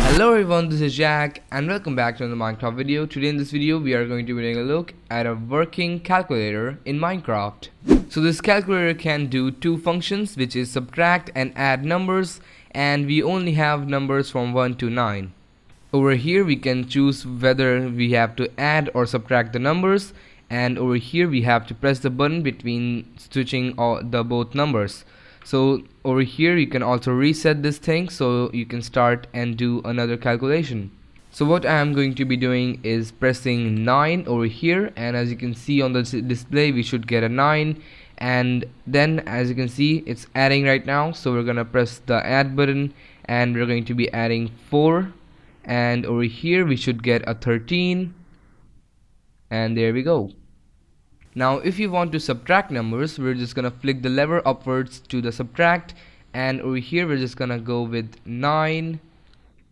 Hello everyone, this is Jack and welcome back to another Minecraft video. Today in this video we are going to be taking a look at a working calculator in Minecraft. So this calculator can do two functions, which is subtract and add numbers, and we only have numbers from 1 to 9. Over here we can choose whether we have to add or subtract the numbers, and over here we have to press the button between switching all the both numbers. So over here you can also reset this thing so you can start and do another calculation. So what I am going to be doing is pressing 9 over here, and as you can see on the display we should get a 9, and then as you can see it's adding right now. So we're gonna press the add button and we're going to be adding 4, and over here we should get a 13, and there we go. Now if you want to subtract numbers, we're just gonna flick the lever upwards to the subtract, and over here we're just gonna go with 9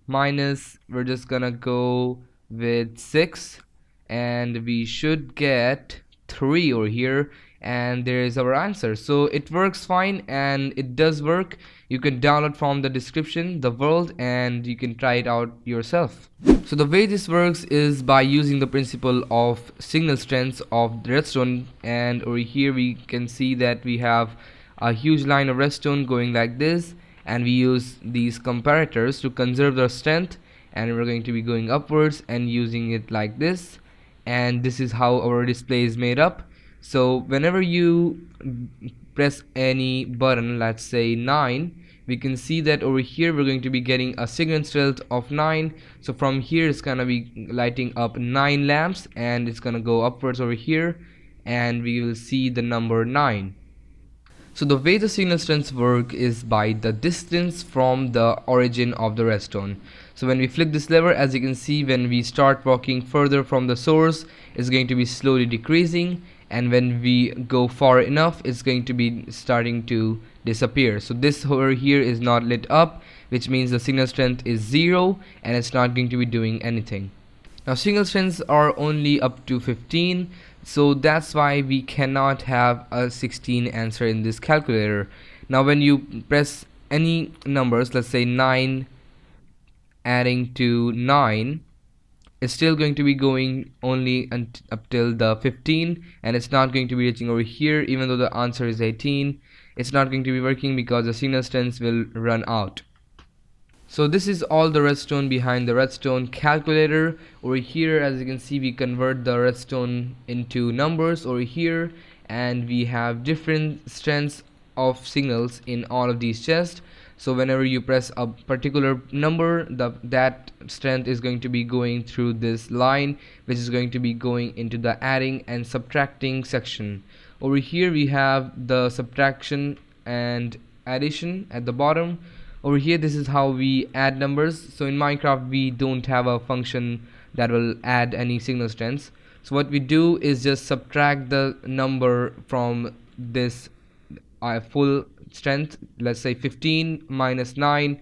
minus, we're just gonna go with 6, and we should get 3 over here, and there is our answer. So it works fine, and it does work. You can download from the description the world and you can try it out yourself. So the way this works is by using the principle of signal strengths of redstone, and over here we can see that we have a huge line of redstone going like this, and we use these comparators to conserve the strength, and we're going to be going upwards and using it like this, and this is how our display is made up. So whenever you press any button, let's say 9, we can see that over here we're going to be getting a signal strength of 9. So from here it's gonna be lighting up 9 lamps, and it's gonna go upwards over here and we will see the number 9. So the way the signal strengths work is by the distance from the origin of the redstone. So when we flick this lever, as you can see, when we start walking further from the source, it's going to be slowly decreasing, and when we go far enough it's going to be starting to disappear. So this over here is not lit up, which means the signal strength is 0 and it's not going to be doing anything. Now signal strengths are only up to 15, so that's why we cannot have a 16 answer in this calculator. Now when you press any numbers, let's say 9 adding to 9, it's still going to be going only up till the 15, and it's not going to be reaching over here. Even though the answer is 18, it's not going to be working because the signal strengths will run out. So this is all the redstone behind the redstone calculator. Over here, as you can see, we convert the redstone into numbers over here, and we have different strengths of signals in all of these chests. So whenever you press a particular number, that strength is going to be going through this line, which is going to be going into the adding and subtracting section. Over here we have the subtraction and addition at the bottom. Over here this is how we add numbers. So in Minecraft we don't have a function that will add any signal strengths. So what we do is just subtract the number from this full strength, let's say 15 minus 9,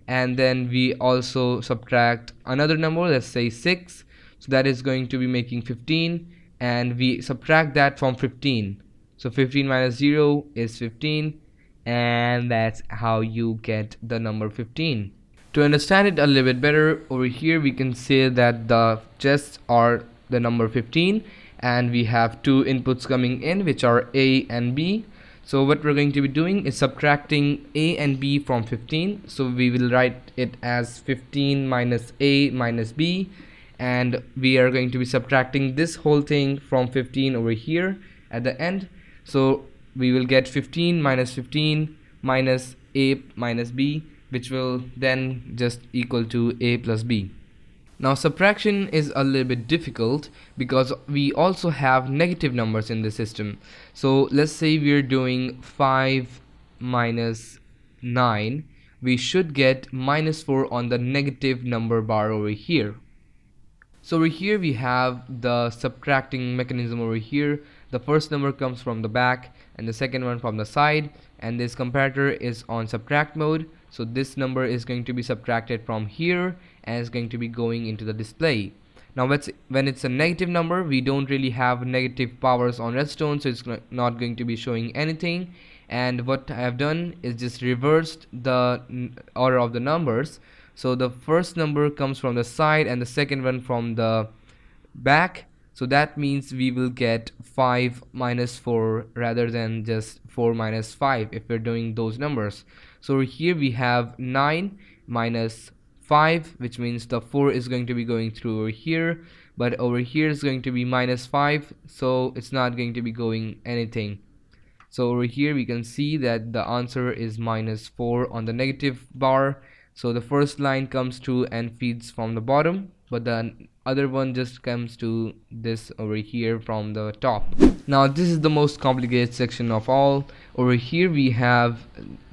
and then we also subtract another number, let's say 6, so that is going to be making 15, and we subtract that from 15. So 15 minus 0 is 15, and that's how you get the number 15. To understand it a little bit better, over here we can say that the chests are the number 15, and we have two inputs coming in, which are A and B. So what we're going to be doing is subtracting A and B from 15. So we will write it as 15 minus A minus B, and we are going to be subtracting this whole thing from 15 over here at the end. So we will get 15 minus A minus B, which will then just equal to A plus B. Now subtraction is a little bit difficult because we also have negative numbers in the system. So let's say we're doing 5 minus 9, we should get minus 4 on the negative number bar over here. So over here we have the subtracting mechanism over here. The first number comes from the back and the second one from the side, and this comparator is on subtract mode. So this number is going to be subtracted from here and is going to be going into the display. Now when it's a negative number, we don't really have negative powers on Redstone, so it's not going to be showing anything. And what I have done is just reversed the order of the numbers. So the first number comes from the side and the second one from the back. So that means we will get 5 minus 4 rather than just 4 minus 5 if we're doing those numbers. So here we have 9 minus 5, which means the 4 is going to be going through over here, but over here is going to be minus 5, so it's not going to be going anything. So over here we can see that the answer is minus 4 on the negative bar. So the first line comes through and feeds from the bottom, but the other one just comes to this over here from the top. Now this is the most complicated section of all. Over here we have,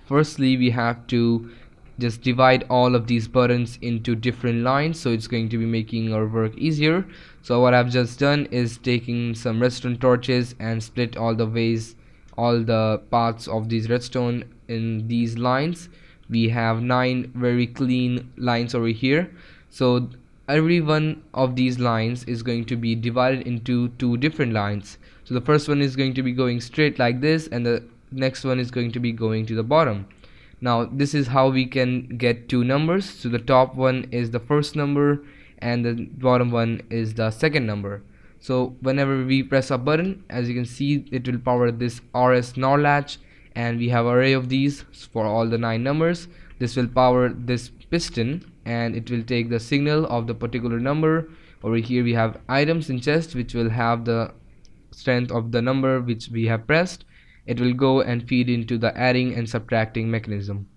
firstly we have to just divide all of these buttons into different lines, so it's going to be making our work easier. So what I've just done is taking some redstone torches and split all the parts of these redstone in these lines. We have 9 very clean lines over here, so every one of these lines is going to be divided into 2 different lines. So the first one is going to be going straight like this, and the next one is going to be going to the bottom. Now this is how we can get 2 numbers. So the top one is the first number and the bottom one is the second number. So whenever we press a button, as you can see, it will power this RS NOR latch, and we have an array of these for all the 9 numbers. This will power this piston and it will take the signal of the particular number. Over here we have items in chest, which will have the strength of the number which we have pressed. It will go and feed into the adding and subtracting mechanism.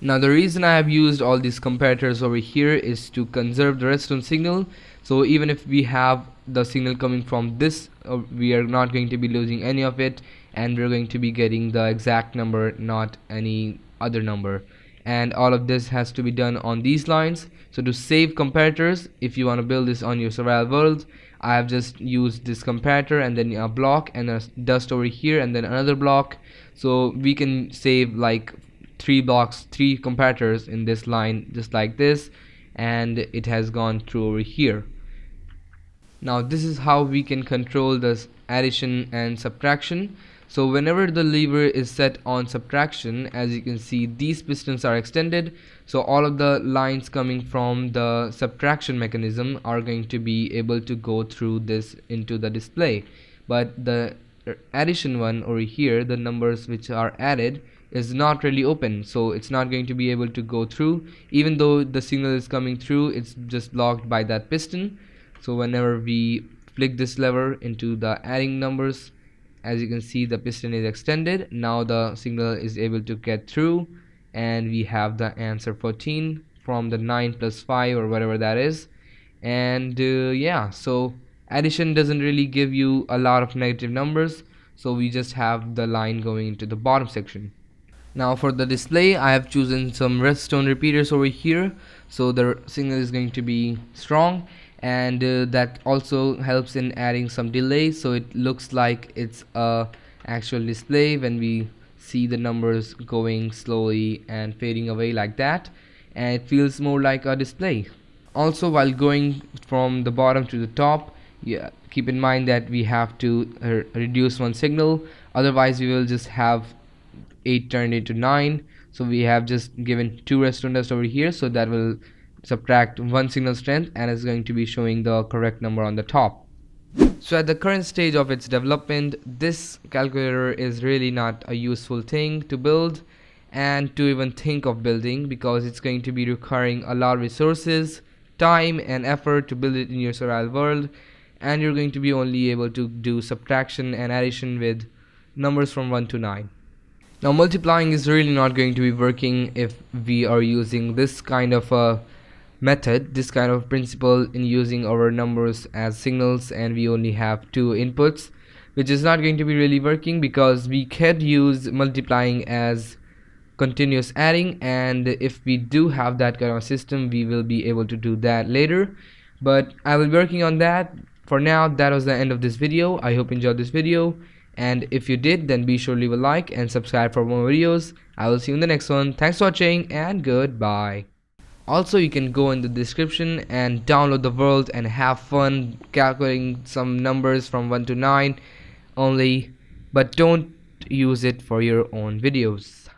Now the reason I have used all these comparators over here is to conserve the redstone signal. So even if we have the signal coming from this, we are not going to be losing any of it, and we're going to be getting the exact number, not any other number. And all of this has to be done on these lines. So to save comparators, if you want to build this on your survival world, I have just used this comparator and then a block and a dust over here and then another block. So we can save like 3 blocks, 3 comparators in this line just like this, and it has gone through over here. Now this is how we can control this addition and subtraction. So whenever the lever is set on subtraction, as you can see, these pistons are extended, so all of the lines coming from the subtraction mechanism are going to be able to go through this into the display. But the addition one over here, the numbers which are added, is not really open, so it's not going to be able to go through. Even though the signal is coming through, it's just blocked by that piston. So whenever we flick this lever into the adding numbers, as you can see, the piston is extended. Now the signal is able to get through, and we have the answer 14 from the 9 plus 5 or whatever that is. And yeah, so addition doesn't really give you a lot of negative numbers, so we just have the line going into the bottom section. Now for the display, I have chosen some redstone repeaters over here, so the signal is going to be strong, and that also helps in adding some delay, so it looks like it's a actual display when we see the numbers going slowly and fading away like that, and it feels more like a display. Also, while going from the bottom to the top, keep in mind that we have to reduce one signal, otherwise we will just have 8 turned into 9. So we have just given 2 redstone dust over here, so that will subtract 1 signal strength and is going to be showing the correct number on the top. So at the current stage of its development, this calculator is really not a useful thing to build and to even think of building, because it's going to be requiring a lot of resources, time and effort to build it in your survival world, and you're going to be only able to do subtraction and addition with numbers from 1 to 9. Now multiplying is really not going to be working if we are using this kind of a method, this kind of principle in using our numbers as signals, and we only have 2 inputs, which is not going to be really working, because we could use multiplying as continuous adding, and if we do have that kind of system, we will be able to do that later, but I will be working on that. For now, that was the end of this video. I hope you enjoyed this video, and if you did, then be sure to leave a like and subscribe for more videos. I will see you in the next one. Thanks for watching and goodbye. Also, you can go in the description and download the world and have fun calculating some numbers from 1 to 9 only, but don't use it for your own videos.